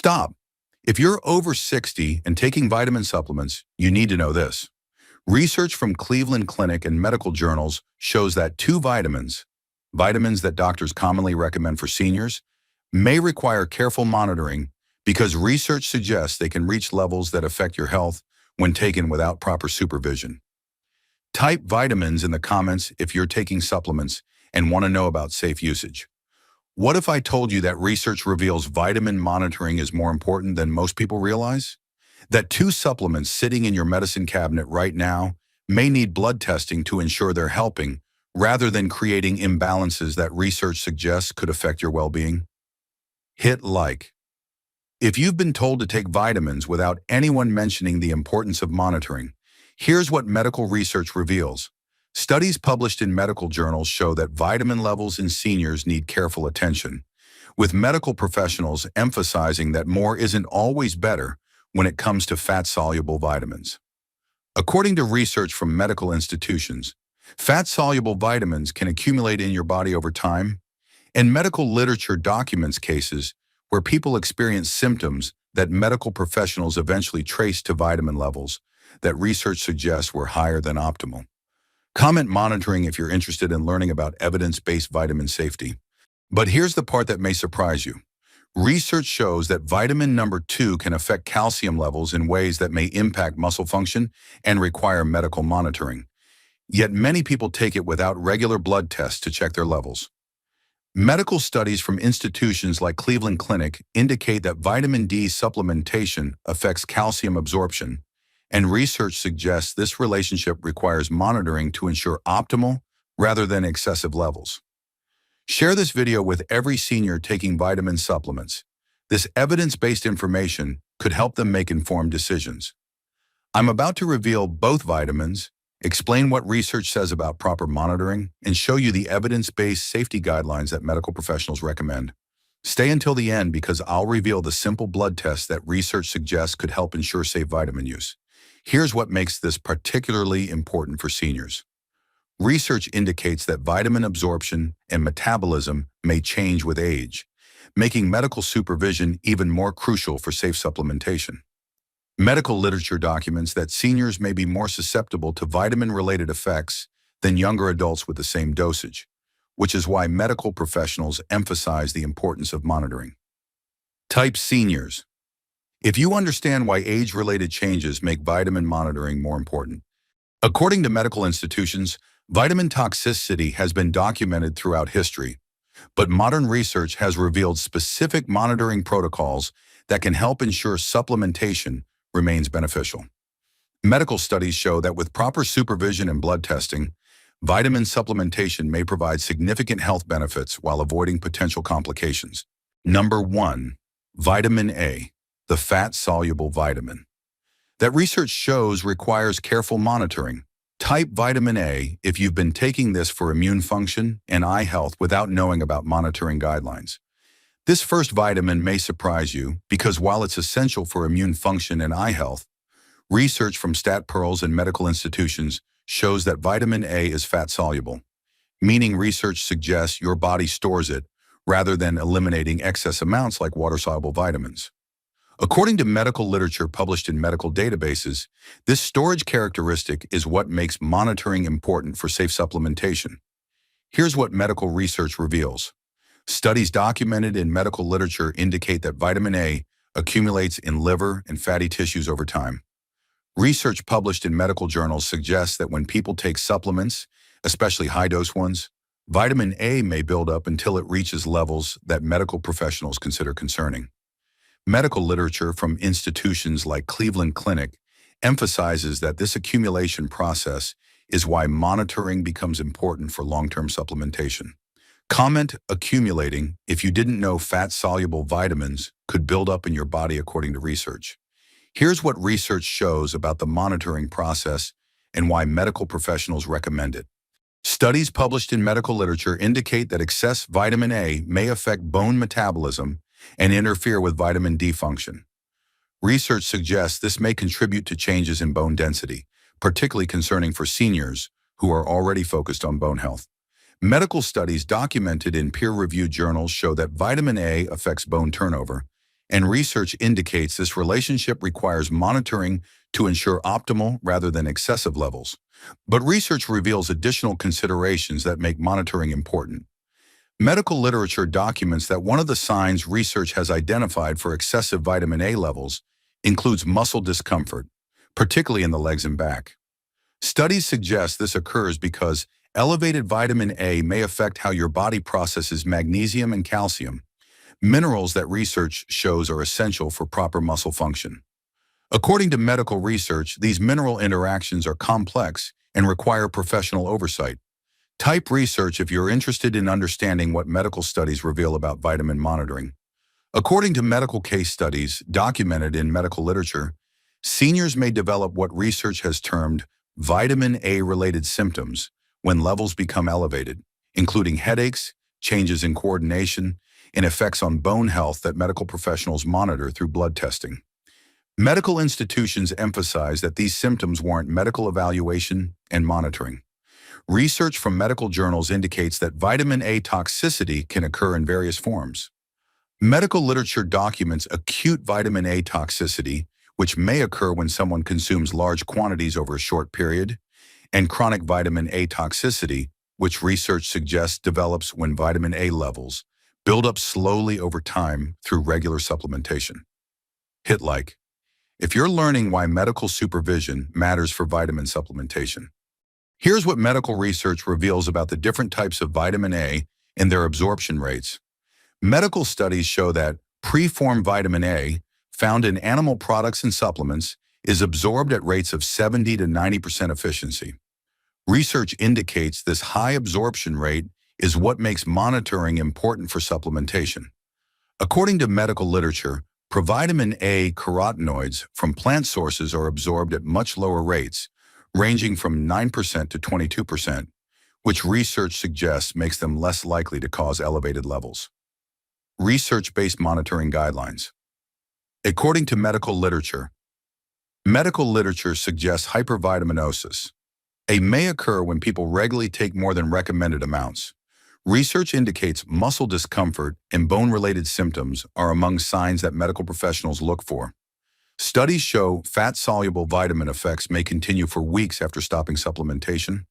Stop. If you're over 60 and taking vitamin supplements, you need to know this. Research from Cleveland Clinic and medical journals shows that two vitamins that doctors commonly recommend for seniors, may require careful monitoring because research suggests they can reach levels that affect your health when taken without proper supervision. Type vitamins in the comments if you're taking supplements and want to know about safe usage. What if I told you that research reveals vitamin monitoring is more important than most people realize? That two supplements sitting in your medicine cabinet right now may need blood testing to ensure they're helping, rather than creating imbalances that research suggests could affect your well-being? Hit like. If you've been told to take vitamins without anyone mentioning the importance of monitoring, here's what medical research reveals. Studies published in medical journals show that vitamin levels in seniors need careful attention, with medical professionals emphasizing that more isn't always better when it comes to fat-soluble vitamins. According to research from medical institutions, fat-soluble vitamins can accumulate in your body over time, and medical literature documents cases where people experience symptoms that medical professionals eventually trace to vitamin levels that research suggests were higher than optimal. Comment monitoring if you're interested in learning about evidence-based vitamin safety. But here's the part that may surprise you. Research shows that vitamin number 2 can affect calcium levels in ways that may impact muscle function and require medical monitoring. Yet many people take it without regular blood tests to check their levels. Medical studies from institutions like Cleveland Clinic indicate that vitamin D supplementation affects calcium absorption, and research suggests this relationship requires monitoring to ensure optimal rather than excessive levels. Share this video with every senior taking vitamin supplements. This evidence-based information could help them make informed decisions. I'm about to reveal both vitamins, explain what research says about proper monitoring, and show you the evidence-based safety guidelines that medical professionals recommend. Stay until the end because I'll reveal the simple blood tests that research suggests could help ensure safe vitamin use. Here's what makes this particularly important for seniors. Research indicates that vitamin absorption and metabolism may change with age, making medical supervision even more crucial for safe supplementation. Medical literature documents that seniors may be more susceptible to vitamin-related effects than younger adults with the same dosage, which is why medical professionals emphasize the importance of monitoring. Type seniors. If you understand why age-related changes make vitamin monitoring more important. According to medical institutions, vitamin toxicity has been documented throughout history, but modern research has revealed specific monitoring protocols that can help ensure supplementation remains beneficial. Medical studies show that with proper supervision and blood testing, vitamin supplementation may provide significant health benefits while avoiding potential complications. Number 1. Vitamin A, the fat-soluble vitamin. That research shows requires careful monitoring. Type vitamin A if you've been taking this for immune function and eye health without knowing about monitoring guidelines. This first vitamin may surprise you because while it's essential for immune function and eye health, research from stat pearls and medical institutions shows that vitamin A is fat-soluble, meaning research suggests your body stores it rather than eliminating excess amounts like water-soluble vitamins. According to medical literature published in medical databases, this storage characteristic is what makes monitoring important for safe supplementation. Here's what medical research reveals. Studies documented in medical literature indicate that vitamin A accumulates in liver and fatty tissues over time. Research published in medical journals suggests that when people take supplements, especially high-dose ones, vitamin A may build up until it reaches levels that medical professionals consider concerning. Medical literature from institutions like Cleveland Clinic emphasizes that this accumulation process is why monitoring becomes important for long-term supplementation. Comment accumulating if you didn't know fat-soluble vitamins could build up in your body according to research. Here's what research shows about the monitoring process and why medical professionals recommend it. Studies published in medical literature indicate that excess vitamin A may affect bone metabolism and interfere with vitamin D function. Research suggests this may contribute to changes in bone density, particularly concerning for seniors who are already focused on bone health. Medical studies documented in peer-reviewed journals show that vitamin A affects bone turnover and research indicates this relationship requires monitoring to ensure optimal rather than excessive levels. But research reveals additional considerations that make monitoring important. Medical literature documents that one of the signs research has identified for excessive vitamin A levels includes muscle discomfort, particularly in the legs and back. Studies suggest this occurs because elevated vitamin A may affect how your body processes magnesium and calcium, minerals that research shows are essential for proper muscle function. According to medical research, these mineral interactions are complex and require professional oversight. Type research if you're interested in understanding what medical studies reveal about vitamin monitoring. According to medical case studies documented in medical literature, seniors may develop what research has termed vitamin A-related symptoms when levels become elevated, including headaches, changes in coordination, and effects on bone health that medical professionals monitor through blood testing. Medical institutions emphasize that these symptoms warrant medical evaluation and monitoring. Research from medical journals indicates that vitamin A toxicity can occur in various forms. Medical literature documents acute vitamin A toxicity, which may occur when someone consumes large quantities over a short period, and chronic vitamin A toxicity, which research suggests develops when vitamin A levels build up slowly over time through regular supplementation. Hit like if you're learning why medical supervision matters for vitamin supplementation. Here's what medical research reveals about the different types of vitamin A and their absorption rates. Medical studies show that preformed vitamin A, found in animal products and supplements, is absorbed at rates of 70 to 90% efficiency. Research indicates this high absorption rate is what makes monitoring important for supplementation. According to medical literature, provitamin A carotenoids from plant sources are absorbed at much lower rates, ranging from 9% to 22%, which research suggests makes them less likely to cause elevated levels. Research-based monitoring guidelines. According to medical literature suggests hypervitaminosis. A may occur when people regularly take more than recommended amounts. Research indicates muscle discomfort and bone-related symptoms are among signs that medical professionals look for. Studies show fat-soluble vitamin effects may continue for weeks after stopping supplementation.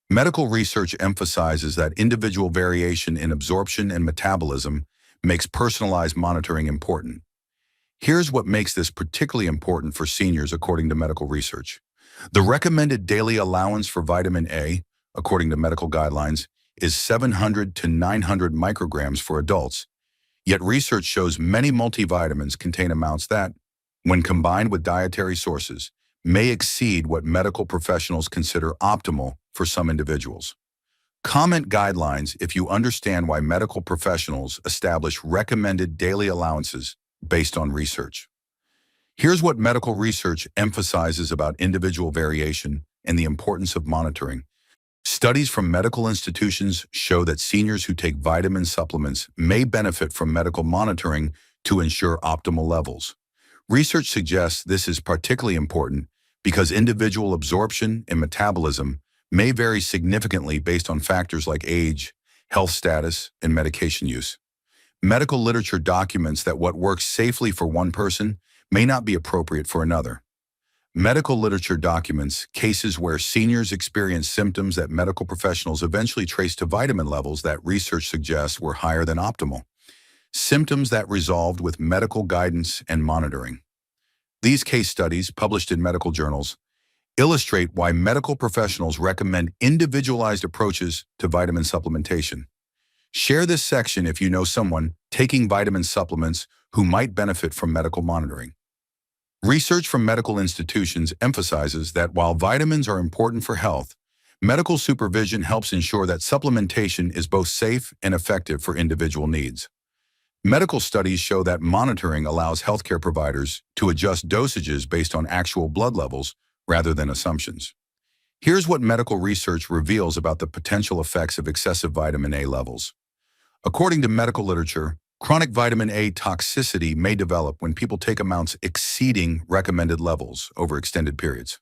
Medical research emphasizes that individual variation in absorption and metabolism makes personalized monitoring important. Here's what makes this particularly important for seniors according to medical research. The recommended daily allowance for vitamin A, according to medical guidelines, is 700 to 900 micrograms for adults, yet research shows many multivitamins contain amounts that, when combined with dietary sources, may exceed what medical professionals consider optimal for some individuals. Comment guidelines if you understand why medical professionals establish recommended daily allowances based on research. Here's what medical research emphasizes about individual variation and the importance of monitoring. Studies from medical institutions show that seniors who take vitamin supplements may benefit from medical monitoring to ensure optimal levels. Research suggests this is particularly important because individual absorption and metabolism may vary significantly based on factors like age, health status, and medication use. Medical literature documents that what works safely for one person may not be appropriate for another. Medical literature documents cases where seniors experience symptoms that medical professionals eventually trace to vitamin levels that research suggests were higher than optimal. Symptoms that resolved with medical guidance and monitoring. These case studies, published in medical journals, illustrate why medical professionals recommend individualized approaches to vitamin supplementation. Share this section if you know someone taking vitamin supplements who might benefit from medical monitoring. Research from medical institutions emphasizes that while vitamins are important for health, medical supervision helps ensure that supplementation is both safe and effective for individual needs. Medical studies show that monitoring allows healthcare providers to adjust dosages based on actual blood levels rather than assumptions. Here's what medical research reveals about the potential effects of excessive vitamin A levels. According to medical literature, chronic vitamin A toxicity may develop when people take amounts exceeding recommended levels over extended periods.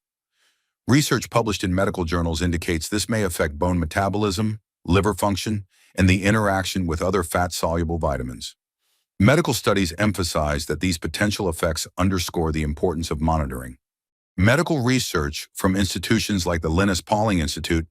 Research published in medical journals indicates this may affect bone metabolism, liver function, and the interaction with other fat-soluble vitamins. Medical studies emphasize that these potential effects underscore the importance of monitoring. Medical research from institutions like the Linus Pauling Institute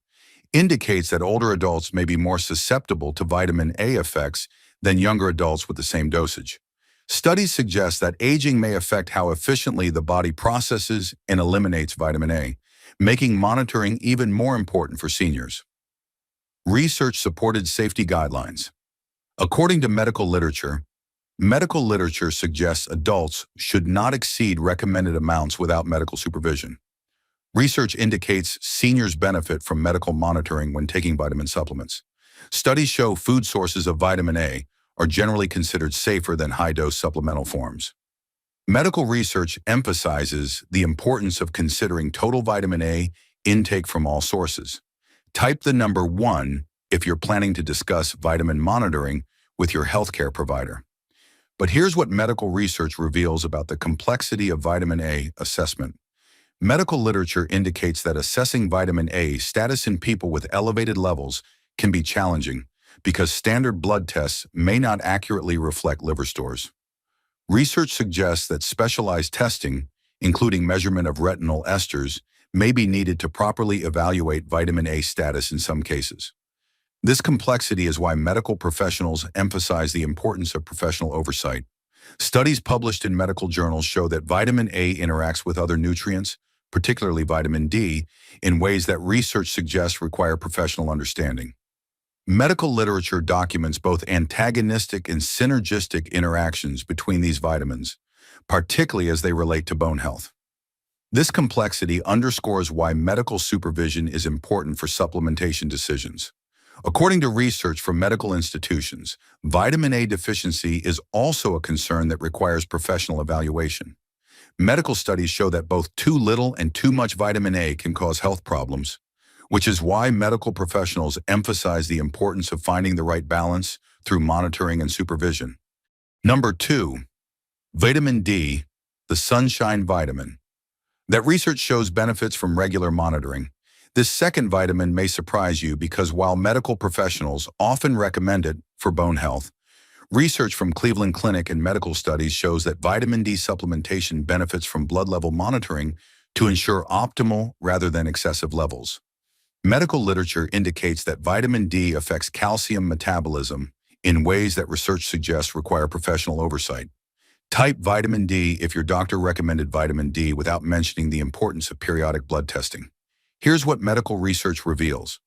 indicates that older adults may be more susceptible to vitamin A effects than younger adults with the same dosage. Studies suggest that aging may affect how efficiently the body processes and eliminates vitamin A, making monitoring even more important for seniors. Research-supported safety guidelines. According to medical literature suggests adults should not exceed recommended amounts without medical supervision. Research indicates seniors benefit from medical monitoring when taking vitamin supplements. Studies show food sources of vitamin A are generally considered safer than high-dose supplemental forms. Medical research emphasizes the importance of considering total vitamin A intake from all sources. Type the number 1 if you're planning to discuss vitamin monitoring with your healthcare provider. But here's what medical research reveals about the complexity of vitamin A assessment. Medical literature indicates that assessing vitamin A status in people with elevated levels can be challenging because standard blood tests may not accurately reflect liver stores. Research suggests that specialized testing, including measurement of retinol esters, may be needed to properly evaluate vitamin A status in some cases. This complexity is why medical professionals emphasize the importance of professional oversight. Studies published in medical journals show that vitamin A interacts with other nutrients, particularly vitamin D, in ways that research suggests require professional understanding. Medical literature documents both antagonistic and synergistic interactions between these vitamins, particularly as they relate to bone health. This complexity underscores why medical supervision is important for supplementation decisions. According to research from medical institutions, vitamin A deficiency is also a concern that requires professional evaluation. Medical studies show that both too little and too much vitamin A can cause health problems, which is why medical professionals emphasize the importance of finding the right balance through monitoring and supervision. Number 2, vitamin D, the sunshine vitamin. That research shows benefits from regular monitoring. This second vitamin may surprise you because while medical professionals often recommend it for bone health, research from Cleveland Clinic and medical studies shows that vitamin D supplementation benefits from blood level monitoring to ensure optimal rather than excessive levels. Medical literature indicates that vitamin D affects calcium metabolism in ways that research suggests require professional oversight. Type vitamin D if your doctor recommended vitamin D without mentioning the importance of periodic blood testing. Here's what medical research reveals.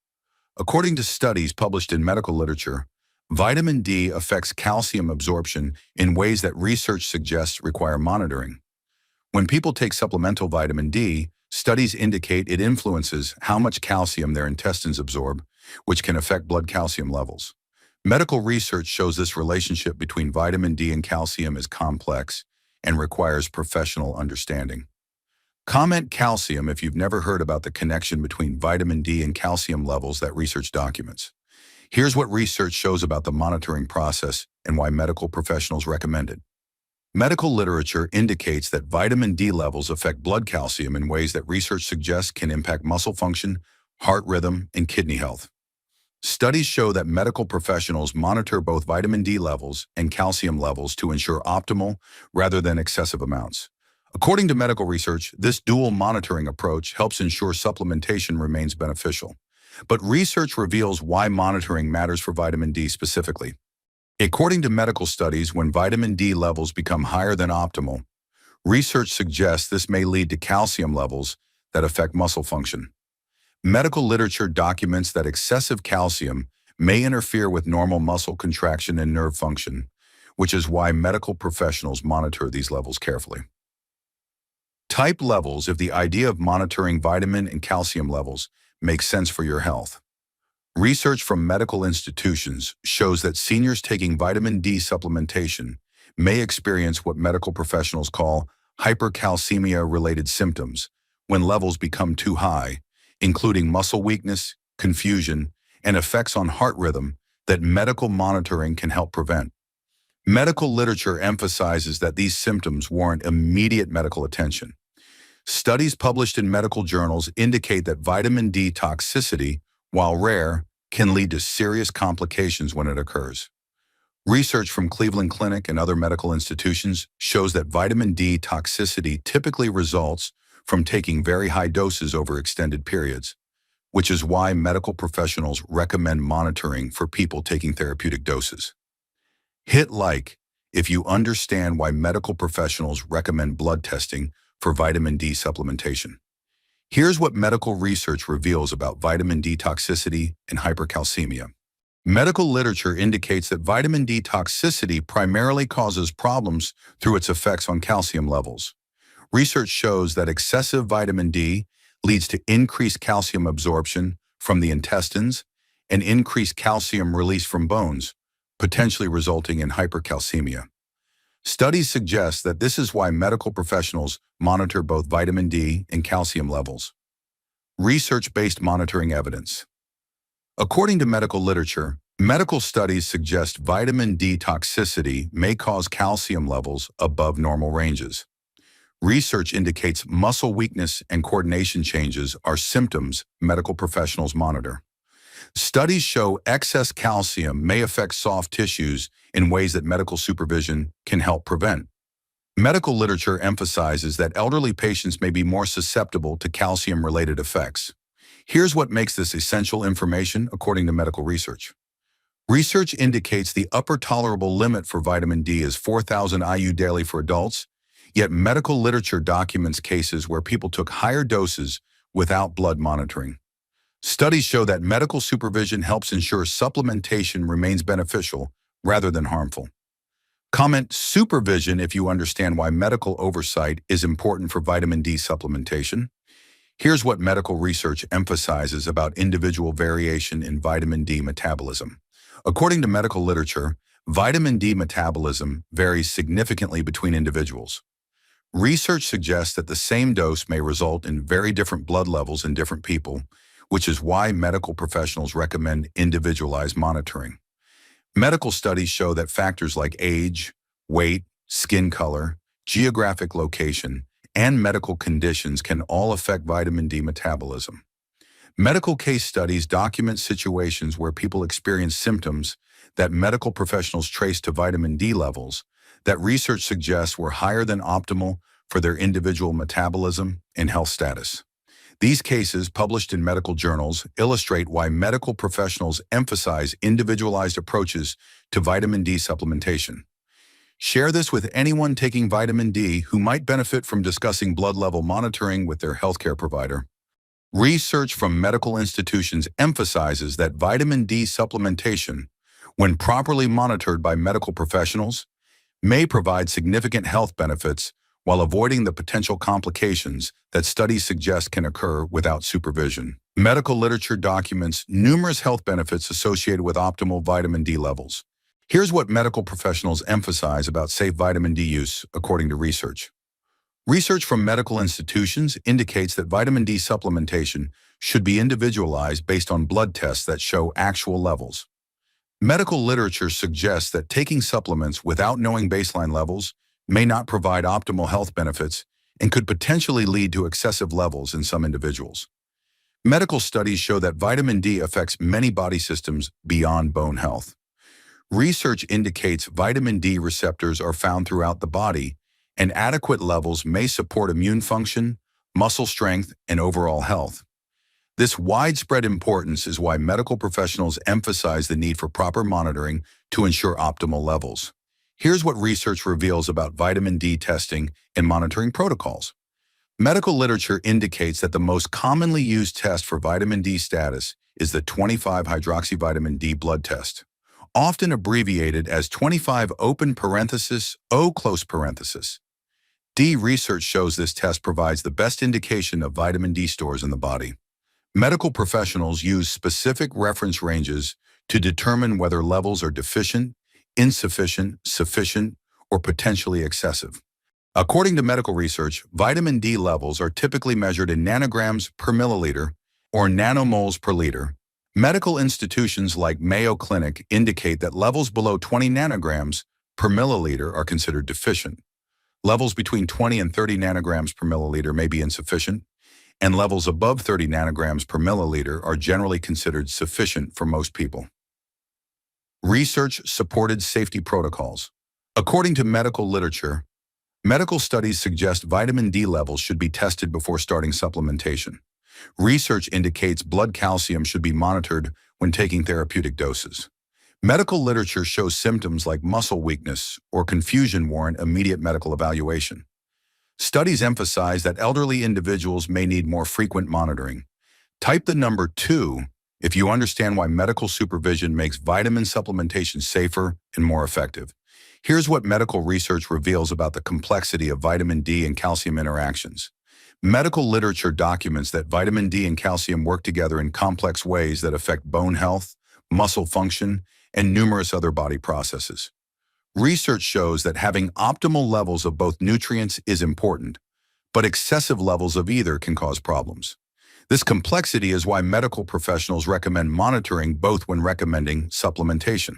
According to studies published in medical literature, vitamin D affects calcium absorption in ways that research suggests require monitoring. When people take supplemental vitamin D, studies indicate it influences how much calcium their intestines absorb, which can affect blood calcium levels. Medical research shows this relationship between vitamin D and calcium is complex and requires professional understanding. Comment calcium if you've never heard about the connection between vitamin D and calcium levels that research documents. Here's what research shows about the monitoring process and why medical professionals recommend it. Medical literature indicates that vitamin D levels affect blood calcium in ways that research suggests can impact muscle function, heart rhythm, and kidney health. Studies show that medical professionals monitor both vitamin D levels and calcium levels to ensure optimal rather than excessive amounts. According to medical research, this dual monitoring approach helps ensure supplementation remains beneficial. But research reveals why monitoring matters for vitamin D specifically. According to medical studies, when vitamin D levels become higher than optimal, research suggests this may lead to calcium levels that affect muscle function. Medical literature documents that excessive calcium may interfere with normal muscle contraction and nerve function, which is why medical professionals monitor these levels carefully. Type levels if the idea of monitoring vitamin and calcium levels makes sense for your health. Research from medical institutions shows that seniors taking vitamin D supplementation may experience what medical professionals call hypercalcemia-related symptoms when levels become too high, including muscle weakness, confusion, and effects on heart rhythm that medical monitoring can help prevent. Medical literature emphasizes that these symptoms warrant immediate medical attention. Studies published in medical journals indicate that vitamin D toxicity, while rare, can lead to serious complications when it occurs. Research from Cleveland Clinic and other medical institutions shows that vitamin D toxicity typically results from taking very high doses over extended periods, which is why medical professionals recommend monitoring for people taking therapeutic doses. Hit like if you understand why medical professionals recommend blood testing for vitamin D supplementation. Here's what medical research reveals about vitamin D toxicity and hypercalcemia. Medical literature indicates that vitamin D toxicity primarily causes problems through its effects on calcium levels. Research shows that excessive vitamin D leads to increased calcium absorption from the intestines and increased calcium release from bones, potentially resulting in hypercalcemia. Studies suggest that this is why medical professionals monitor both vitamin D and calcium levels. Research-based monitoring evidence. According to medical literature, medical studies suggest vitamin D toxicity may cause calcium levels above normal ranges. Research indicates muscle weakness and coordination changes are symptoms medical professionals monitor. Studies show excess calcium may affect soft tissues in ways that medical supervision can help prevent. Medical literature emphasizes that elderly patients may be more susceptible to calcium-related effects. Here's what makes this essential information according to medical research. Research indicates the upper tolerable limit for vitamin D is 4,000 IU daily for adults, yet medical literature documents cases where people took higher doses without blood monitoring. Studies show that medical supervision helps ensure supplementation remains beneficial rather than harmful. Comment supervision if you understand why medical oversight is important for vitamin D supplementation. Here's what medical research emphasizes about individual variation in vitamin D metabolism. According to medical literature, vitamin D metabolism varies significantly between individuals. Research suggests that the same dose may result in very different blood levels in different people, which is why medical professionals recommend individualized monitoring. Medical studies show that factors like age, weight, skin color, geographic location, and medical conditions can all affect vitamin D metabolism. Medical case studies document situations where people experience symptoms that medical professionals trace to vitamin D levels that research suggests were higher than optimal for their individual metabolism and health status. These cases, published in medical journals, illustrate why medical professionals emphasize individualized approaches to vitamin D supplementation. Share this with anyone taking vitamin D who might benefit from discussing blood level monitoring with their healthcare provider. Research from medical institutions emphasizes that vitamin D supplementation, when properly monitored by medical professionals, may provide significant health benefits while avoiding the potential complications that studies suggest can occur without supervision. Medical literature documents numerous health benefits associated with optimal vitamin D levels. Here's what medical professionals emphasize about safe vitamin D use, according to research. Research from medical institutions indicates that vitamin D supplementation should be individualized based on blood tests that show actual levels. Medical literature suggests that taking supplements without knowing baseline levels may not provide optimal health benefits and could potentially lead to excessive levels in some individuals. Medical studies show that vitamin D affects many body systems beyond bone health. Research indicates vitamin D receptors are found throughout the body, and adequate levels may support immune function, muscle strength, and overall health. This widespread importance is why medical professionals emphasize the need for proper monitoring to ensure optimal levels. Here's what research reveals about vitamin D testing and monitoring protocols. Medical literature indicates that the most commonly used test for vitamin D status is the 25-hydroxyvitamin D blood test, often abbreviated as 25 open parenthesis O close parenthesis. D research shows this test provides the best indication of vitamin D stores in the body. Medical professionals use specific reference ranges to determine whether levels are deficient, insufficient, sufficient, or potentially excessive. According to medical research, vitamin D levels are typically measured in nanograms per milliliter or nanomoles per liter. Medical institutions like Mayo Clinic indicate that levels below 20 nanograms per milliliter are considered deficient. Levels between 20 and 30 nanograms per milliliter may be insufficient, and levels above 30 nanograms per milliliter are generally considered sufficient for most people. Research-supported safety protocols. According to medical literature, medical studies suggest vitamin D levels should be tested before starting supplementation. Research indicates blood calcium should be monitored when taking therapeutic doses. Medical literature shows symptoms like muscle weakness or confusion warrant immediate medical evaluation. Studies emphasize that elderly individuals may need more frequent monitoring. Type the number 2 if you understand why medical supervision makes vitamin supplementation safer and more effective. Here's what medical research reveals about the complexity of vitamin D and calcium interactions. Medical literature documents that vitamin D and calcium work together in complex ways that affect bone health, muscle function, and numerous other body processes. Research shows that having optimal levels of both nutrients is important, but excessive levels of either can cause problems. This complexity is why medical professionals recommend monitoring both when recommending supplementation.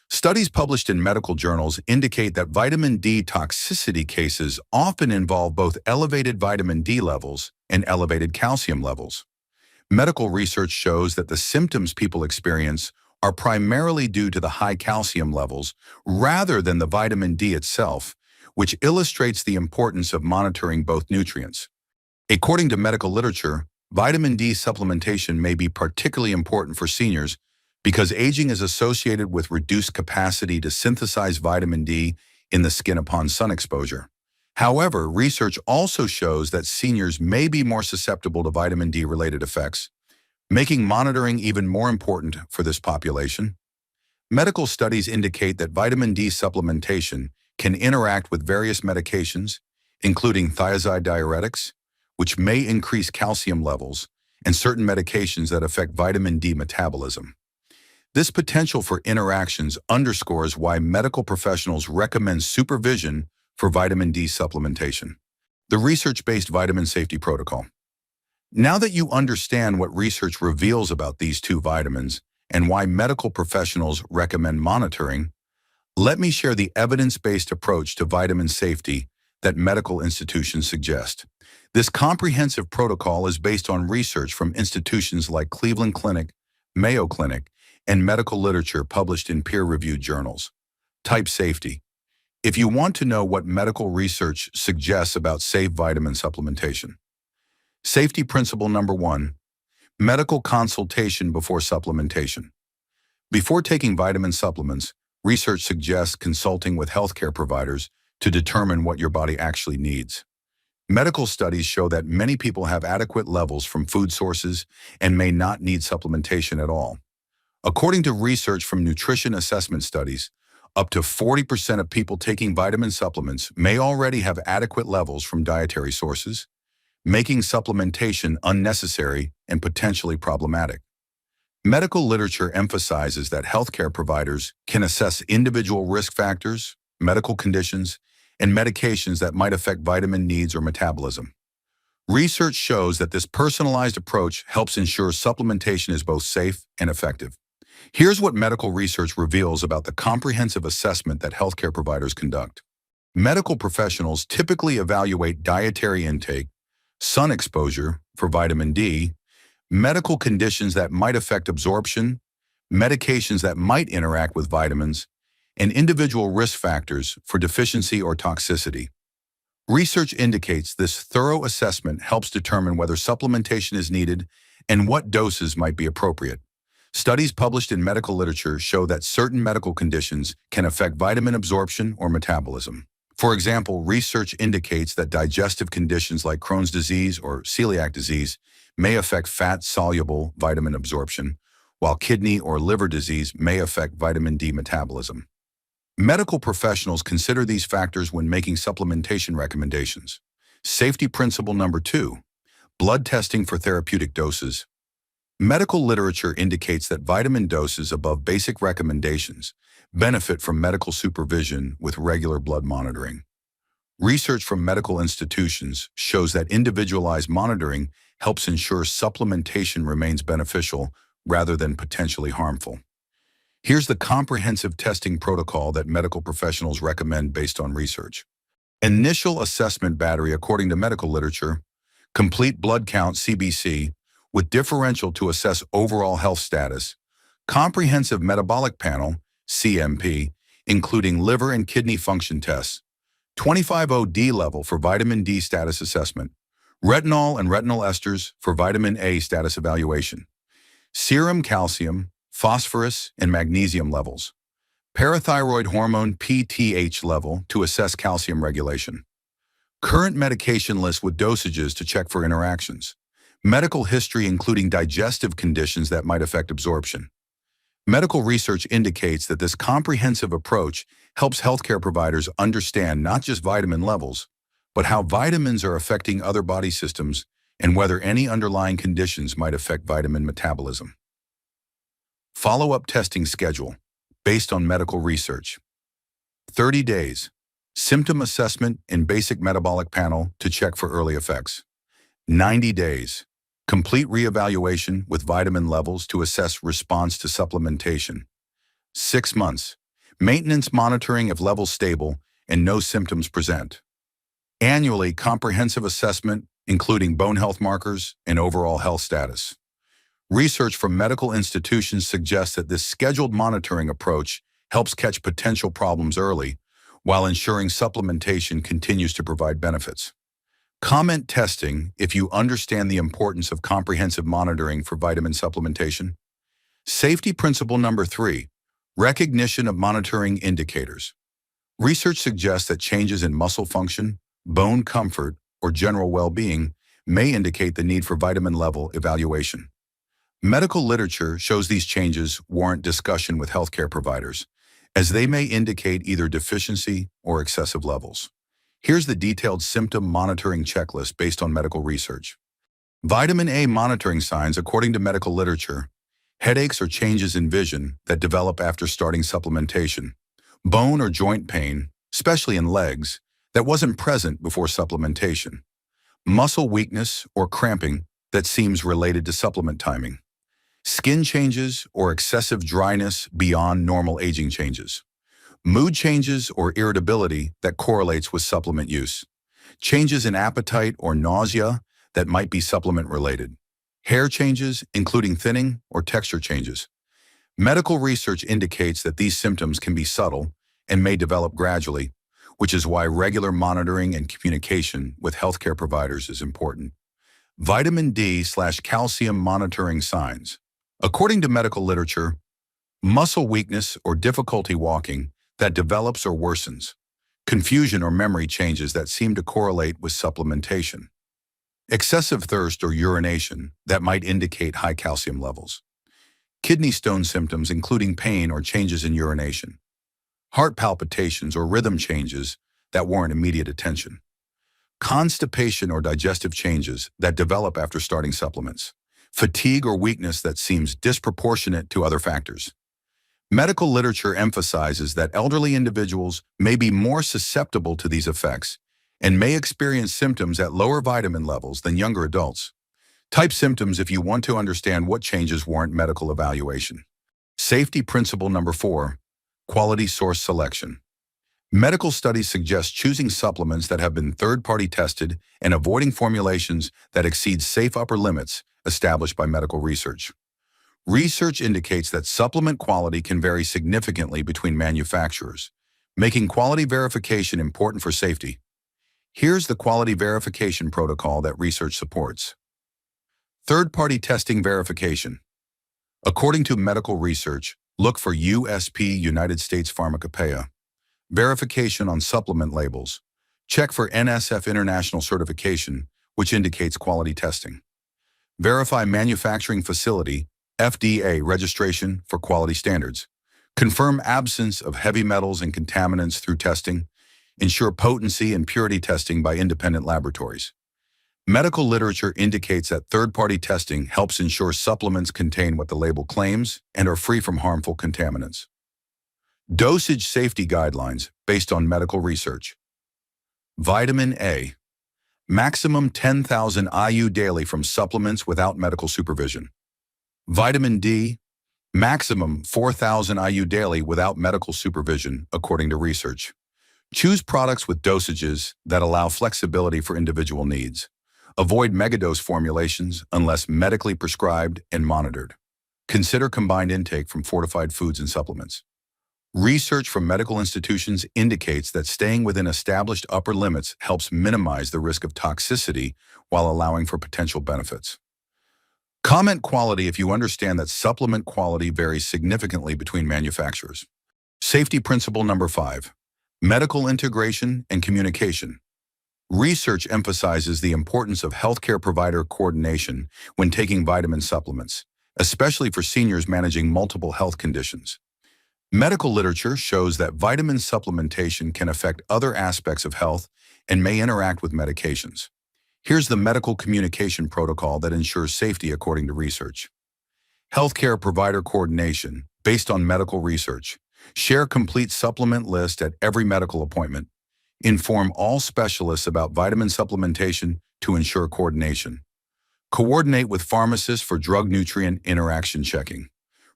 Studies published in medical journals indicate that vitamin D toxicity cases often involve both elevated vitamin D levels and elevated calcium levels. Medical research shows that the symptoms people experience are primarily due to the high calcium levels rather than the vitamin D itself, which illustrates the importance of monitoring both nutrients. According to medical literature, vitamin D supplementation may be particularly important for seniors because aging is associated with reduced capacity to synthesize vitamin D in the skin upon sun exposure. However, research also shows that seniors may be more susceptible to vitamin D-related effects, making monitoring even more important for this population. Medical studies indicate that vitamin D supplementation can interact with various medications, including thiazide diuretics, which may increase calcium levels, and certain medications that affect vitamin D metabolism. This potential for interactions underscores why medical professionals recommend supervision for vitamin D supplementation. The research-based vitamin safety protocol. Now that you understand what research reveals about these two vitamins and why medical professionals recommend monitoring, let me share the evidence-based approach to vitamin safety that medical institutions suggest. This comprehensive protocol is based on research from institutions like Cleveland Clinic, Mayo Clinic, and medical literature published in peer-reviewed journals. Type safety. If you want to know what medical research suggests about safe vitamin supplementation. Safety principle number 1, medical consultation before supplementation. Before taking vitamin supplements, research suggests consulting with healthcare providers to determine what your body actually needs. Medical studies show that many people have adequate levels from food sources and may not need supplementation at all. According to research from nutrition assessment studies, up to 40% of people taking vitamin supplements may already have adequate levels from dietary sources, making supplementation unnecessary and potentially problematic. Medical literature emphasizes that healthcare providers can assess individual risk factors, medical conditions, and medications that might affect vitamin needs or metabolism. Research shows that this personalized approach helps ensure supplementation is both safe and effective. Here's what medical research reveals about the comprehensive assessment that healthcare providers conduct. Medical professionals typically evaluate dietary intake, sun exposure for vitamin D, medical conditions that might affect absorption, medications that might interact with vitamins, and individual risk factors for deficiency or toxicity. Research indicates this thorough assessment helps determine whether supplementation is needed and what doses might be appropriate. Studies published in medical literature show that certain medical conditions can affect vitamin absorption or metabolism. For example, research indicates that digestive conditions like Crohn's disease or celiac disease may affect fat-soluble vitamin absorption, while kidney or liver disease may affect vitamin D metabolism. Medical professionals consider these factors when making supplementation recommendations. Safety principle number 2, blood testing for therapeutic doses. Medical literature indicates that vitamin doses above basic recommendations benefit from medical supervision with regular blood monitoring. Research from medical institutions shows that individualized monitoring helps ensure supplementation remains beneficial rather than potentially harmful. Here's the comprehensive testing protocol that medical professionals recommend based on research. Initial assessment battery according to medical literature, complete blood count CBC with differential to assess overall health status, comprehensive metabolic panel CMP, including liver and kidney function tests, 25-OD level for vitamin D status assessment, retinol and retinol esters for vitamin A status evaluation, serum calcium, phosphorus, and magnesium levels, parathyroid hormone PTH level to assess calcium regulation, current medication list with dosages to check for interactions, medical history including digestive conditions that might affect absorption. Medical research indicates that this comprehensive approach helps healthcare providers understand not just vitamin levels, but how vitamins are affecting other body systems and whether any underlying conditions might affect vitamin metabolism. Follow-up testing schedule based on medical research. 30 days, symptom assessment and basic metabolic panel to check for early effects. 90 days, complete reevaluation with vitamin levels to assess response to supplementation. 6 months, maintenance monitoring if levels stable and no symptoms present. Annually, comprehensive assessment, including bone health markers and overall health status. Research from medical institutions suggests that this scheduled monitoring approach helps catch potential problems early, while ensuring supplementation continues to provide benefits. Comment testing if you understand the importance of comprehensive monitoring for vitamin supplementation. Safety principle number 3, recognition of monitoring indicators. Research suggests that changes in muscle function, bone comfort, or general well-being may indicate the need for vitamin level evaluation. Medical literature shows these changes warrant discussion with healthcare providers, as they may indicate either deficiency or excessive levels. Here's the detailed symptom monitoring checklist based on medical research. Vitamin A monitoring signs according to medical literature: headaches or changes in vision that develop after starting supplementation, bone or joint pain, especially in legs, that wasn't present before supplementation, muscle weakness or cramping that seems related to supplement timing, skin changes or excessive dryness beyond normal aging changes, mood changes or irritability that correlates with supplement use, changes in appetite or nausea that might be supplement-related, hair changes, including thinning or texture changes. Medical research indicates that these symptoms can be subtle and may develop gradually, which is why regular monitoring and communication with healthcare providers is important. Vitamin D/calcium monitoring signs. According to medical literature, muscle weakness or difficulty walking that develops or worsens, confusion or memory changes that seem to correlate with supplementation, excessive thirst or urination that might indicate high calcium levels, kidney stone symptoms including pain or changes in urination, heart palpitations or rhythm changes that warrant immediate attention, constipation or digestive changes that develop after starting supplements, fatigue or weakness that seems disproportionate to other factors. Medical literature emphasizes that elderly individuals may be more susceptible to these effects and may experience symptoms at lower vitamin levels than younger adults. Type symptoms if you want to understand what changes warrant medical evaluation. Safety principle number 4, quality source selection. Medical studies suggest choosing supplements that have been third-party tested and avoiding formulations that exceed safe upper limits established by medical research. Research indicates that supplement quality can vary significantly between manufacturers, making quality verification important for safety. Here's the quality verification protocol that research supports. Third-party testing verification. According to medical research, look for USP United States Pharmacopeia. Verification on supplement labels. Check for NSF International certification, which indicates quality testing. Verify manufacturing facility, FDA registration for quality standards. Confirm absence of heavy metals and contaminants through testing. Ensure potency and purity testing by independent laboratories. Medical literature indicates that third-party testing helps ensure supplements contain what the label claims and are free from harmful contaminants. Dosage safety guidelines based on medical research. Vitamin A. Maximum 10,000 IU daily from supplements without medical supervision. Vitamin D. Maximum 4,000 IU daily without medical supervision, according to research. Choose products with dosages that allow flexibility for individual needs. Avoid megadose formulations unless medically prescribed and monitored. Consider combined intake from fortified foods and supplements. Research from medical institutions indicates that staying within established upper limits helps minimize the risk of toxicity while allowing for potential benefits. Comment quality if you understand that supplement quality varies significantly between manufacturers. Safety principle number 5, medical integration and communication. Research emphasizes the importance of healthcare provider coordination when taking vitamin supplements, especially for seniors managing multiple health conditions. Medical literature shows that vitamin supplementation can affect other aspects of health and may interact with medications. Here's the medical communication protocol that ensures safety according to research. Healthcare provider coordination, based on medical research. Share complete supplement list at every medical appointment. Inform all specialists about vitamin supplementation to ensure coordination. Coordinate with pharmacists for drug-nutrient interaction checking.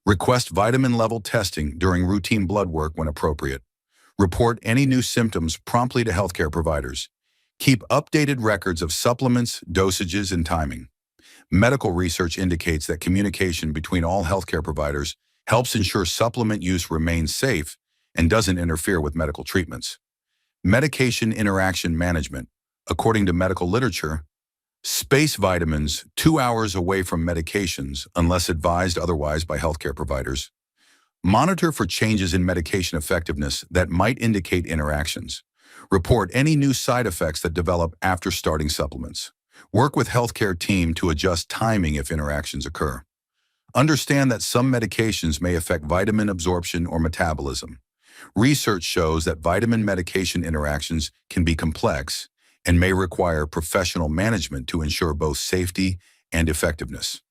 Request vitamin level testing during routine blood work when appropriate. Report any new symptoms promptly to healthcare providers. Keep updated records of supplements, dosages, and timing. Medical research indicates that communication between all healthcare providers helps ensure supplement use remains safe and doesn't interfere with medical treatments. Medication interaction management. According to medical literature, space vitamins 2 hours away from medications unless advised otherwise by healthcare providers. Monitor for changes in medication effectiveness that might indicate interactions. Report any new side effects that develop after starting supplements. Work with healthcare team to adjust timing if interactions occur. Understand that some medications may affect vitamin absorption or metabolism. Research shows that vitamin medication interactions can be complex and may require professional management to ensure both safety and effectiveness.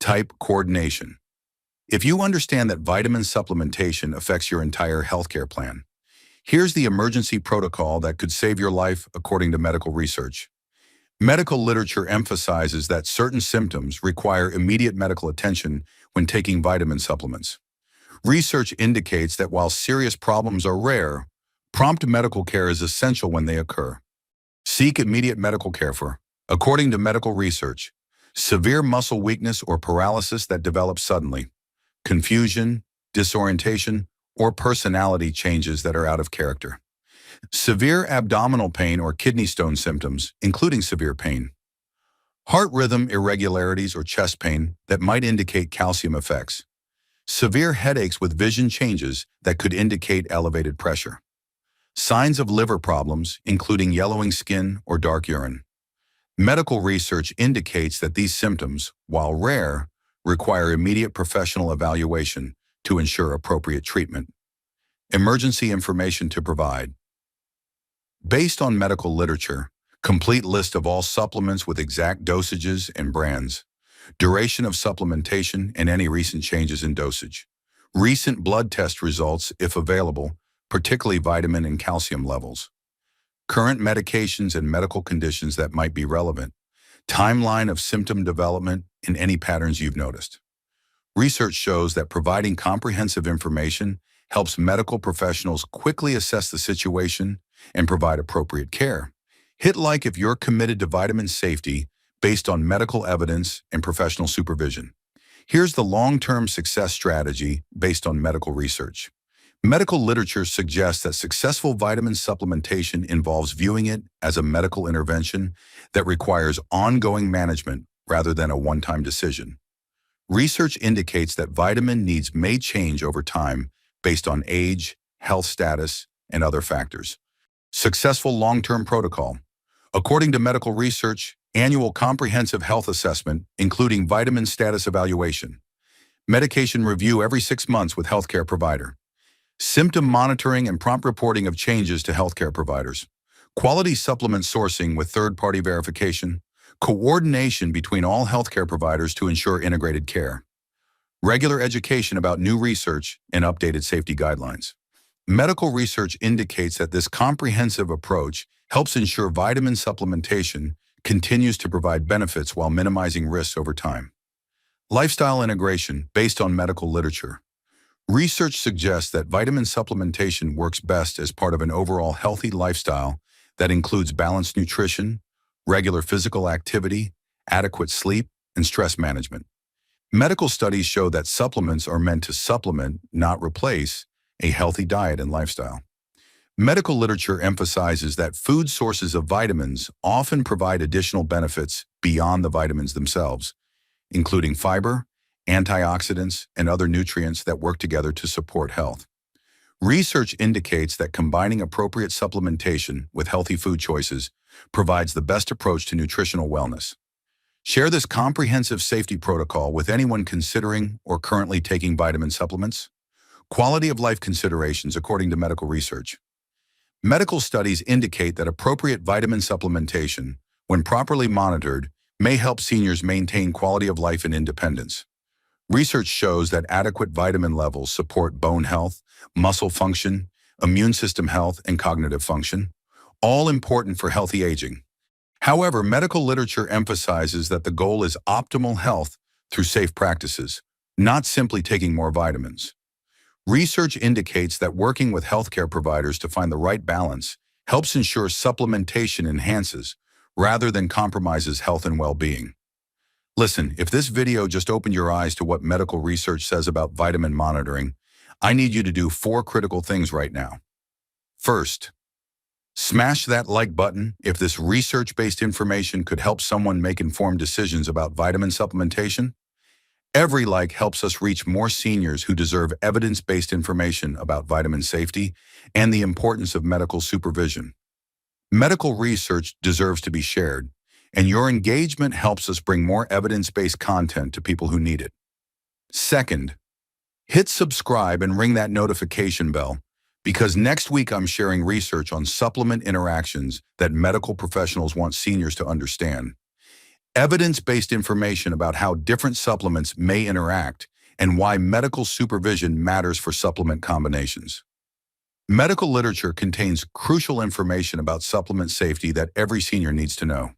Type coordination. If you understand that vitamin supplementation affects your entire healthcare plan, here's the emergency protocol that could save your life according to medical research. Medical literature emphasizes that certain symptoms require immediate medical attention when taking vitamin supplements. Research indicates that while serious problems are rare, prompt medical care is essential when they occur. Seek immediate medical care for, according to medical research, severe muscle weakness or paralysis that develops suddenly, confusion, disorientation, or personality changes that are out of character. Severe abdominal pain or kidney stone symptoms, including severe pain. Heart rhythm irregularities or chest pain that might indicate calcium effects. Severe headaches with vision changes that could indicate elevated pressure. Signs of liver problems, including yellowing skin or dark urine. Medical research indicates that these symptoms, while rare, require immediate professional evaluation to ensure appropriate treatment. Emergency information to provide. Based on medical literature, complete list of all supplements with exact dosages and brands, duration of supplementation and any recent changes in dosage, recent blood test results if available, particularly vitamin and calcium levels, current medications and medical conditions that might be relevant, timeline of symptom development and any patterns you've noticed. Research shows that providing comprehensive information helps medical professionals quickly assess the situation and provide appropriate care. Hit like if you're committed to vitamin safety based on medical evidence and professional supervision. Here's the long-term success strategy based on medical research. Medical literature suggests that successful vitamin supplementation involves viewing it as a medical intervention that requires ongoing management rather than a one-time decision. Research indicates that vitamin needs may change over time based on age, health status, and other factors. Successful long-term protocol. According to medical research, annual comprehensive health assessment, including vitamin status evaluation. Medication review every 6 months with healthcare provider. Symptom monitoring and prompt reporting of changes to healthcare providers. Quality supplement sourcing with third-party verification. Coordination between all healthcare providers to ensure integrated care. Regular education about new research and updated safety guidelines. Medical research indicates that this comprehensive approach helps ensure vitamin supplementation continues to provide benefits while minimizing risks over time. Lifestyle integration based on medical literature. Research suggests that vitamin supplementation works best as part of an overall healthy lifestyle that includes balanced nutrition, regular physical activity, adequate sleep, and stress management. Medical studies show that supplements are meant to supplement, not replace, a healthy diet and lifestyle. Medical literature emphasizes that food sources of vitamins often provide additional benefits beyond the vitamins themselves, including fiber, antioxidants, and other nutrients that work together to support health. Research indicates that combining appropriate supplementation with healthy food choices provides the best approach to nutritional wellness. Share this comprehensive safety protocol with anyone considering or currently taking vitamin supplements. Quality of life considerations according to medical research. Medical studies indicate that appropriate vitamin supplementation, when properly monitored, may help seniors maintain quality of life and independence. Research shows that adequate vitamin levels support bone health, muscle function, immune system health, and cognitive function, all important for healthy aging. However, medical literature emphasizes that the goal is optimal health through safe practices, not simply taking more vitamins. Research indicates that working with healthcare providers to find the right balance helps ensure supplementation enhances rather than compromises health and well-being. Listen, if this video just opened your eyes to what medical research says about vitamin monitoring, I need you to do 4 critical things right now. First, smash that like button if this research-based information could help someone make informed decisions about vitamin supplementation. Every like helps us reach more seniors who deserve evidence-based information about vitamin safety and the importance of medical supervision. Medical research deserves to be shared, and your engagement helps us bring more evidence-based content to people who need it. Second, hit subscribe and ring that notification bell, because next week I'm sharing research on supplement interactions that medical professionals want seniors to understand. Evidence-based information about how different supplements may interact and why medical supervision matters for supplement combinations. Medical literature contains crucial information about supplement safety that every senior needs to know.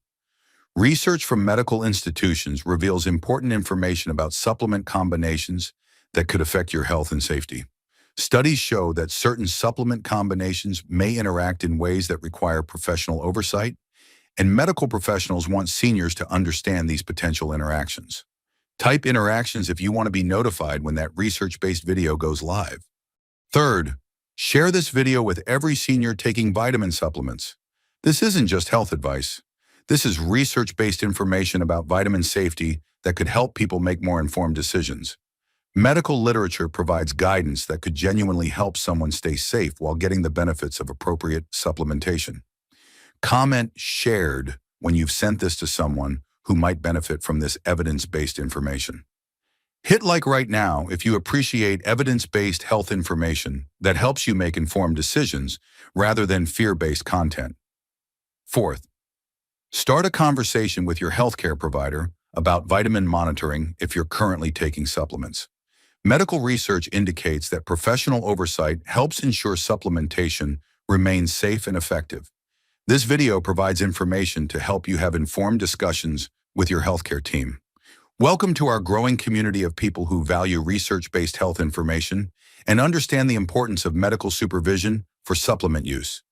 Research from medical institutions reveals important information about supplement combinations that could affect your health and safety. Studies show that certain supplement combinations may interact in ways that require professional oversight, and medical professionals want seniors to understand these potential interactions. Type interactions if you want to be notified when that research-based video goes live. Third, share this video with every senior taking vitamin supplements. This isn't just health advice. This is research-based information about vitamin safety that could help people make more informed decisions. Medical literature provides guidance that could genuinely help someone stay safe while getting the benefits of appropriate supplementation. Comment shared when you've sent this to someone who might benefit from this evidence-based information. Hit like right now if you appreciate evidence-based health information that helps you make informed decisions rather than fear-based content. Fourth, start a conversation with your healthcare provider about vitamin monitoring if you're currently taking supplements. Medical research indicates that professional oversight helps ensure supplementation remains safe and effective. This video provides information to help you have informed discussions with your healthcare team. Welcome to our growing community of people who value research-based health information and understand the importance of medical supervision for supplement use.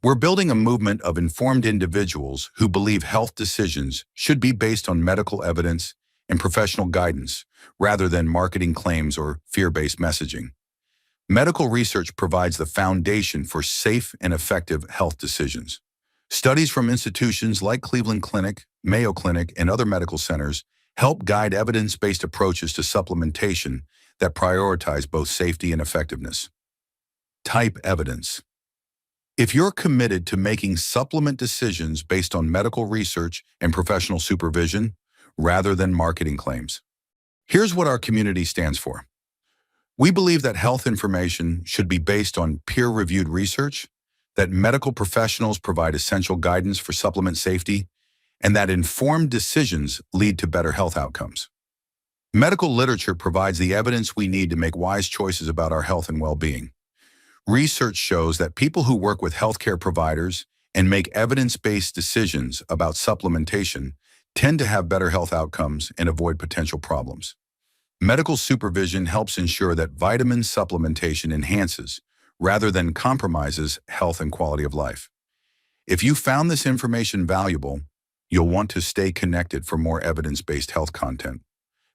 We're building a movement of informed individuals who believe health decisions should be based on medical evidence and professional guidance rather than marketing claims or fear-based messaging. Medical research provides the foundation for safe and effective health decisions. Studies from institutions like Cleveland Clinic, Mayo Clinic, and other medical centers help guide evidence-based approaches to supplementation that prioritize both safety and effectiveness. Type evidence. If you're committed to making supplement decisions based on medical research and professional supervision rather than marketing claims, here's what our community stands for. We believe that health information should be based on peer-reviewed research, that medical professionals provide essential guidance for supplement safety, and that informed decisions lead to better health outcomes. Medical literature provides the evidence we need to make wise choices about our health and well-being. Research shows that people who work with healthcare providers and make evidence-based decisions about supplementation tend to have better health outcomes and avoid potential problems. Medical supervision helps ensure that vitamin supplementation enhances rather than compromises health and quality of life. If you found this information valuable, you'll want to stay connected for more evidence-based health content.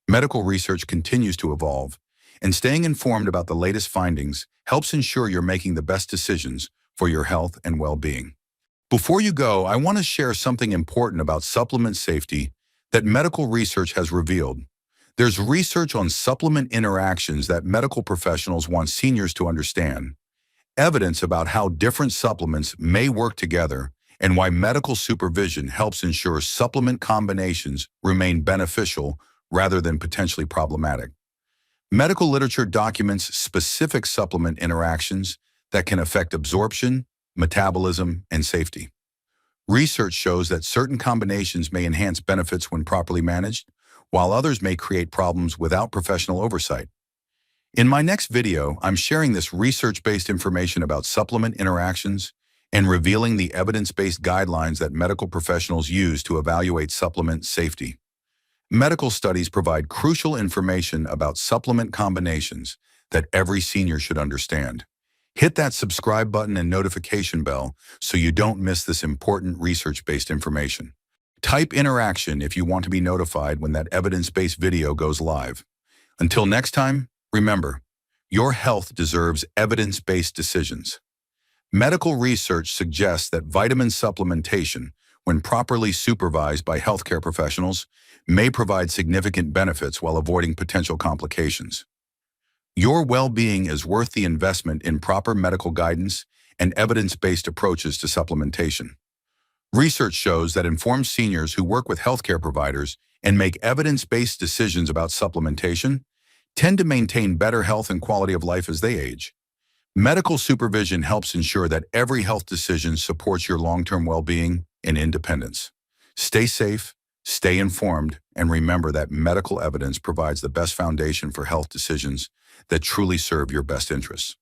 Medical research continues to evolve, And staying informed about the latest findings helps ensure you're making the best decisions for your health and well-being. Before you go, I want to share something important about supplement safety that medical research has revealed. There's research on supplement interactions that medical professionals want seniors to understand, evidence about how different supplements may work together, and why medical supervision helps ensure supplement combinations remain beneficial rather than potentially problematic. Medical literature documents specific supplement interactions that can affect absorption, metabolism, and safety. Research shows that certain combinations may enhance benefits when properly managed, while others may create problems without professional oversight. In my next video, I'm sharing this research-based information about supplement interactions and revealing the evidence-based guidelines that medical professionals use to evaluate supplement safety. Medical studies provide crucial information about supplement combinations that every senior should understand. Hit that subscribe button and notification bell so you don't miss this important research-based information. Type interaction if you want to be notified when that evidence-based video goes live. Until next time, remember, your health deserves evidence-based decisions. Medical research suggests that vitamin supplementation, when properly supervised by healthcare professionals, may provide significant benefits while avoiding potential complications. Your well-being is worth the investment in proper medical guidance and evidence-based approaches to supplementation. Research shows that informed seniors who work with healthcare providers and make evidence-based decisions about supplementation tend to maintain better health and quality of life as they age. Medical supervision helps ensure that every health decision supports your long-term well-being and independence. Stay safe, stay informed, and remember that medical evidence provides the best foundation for health decisions that truly serve your best interests.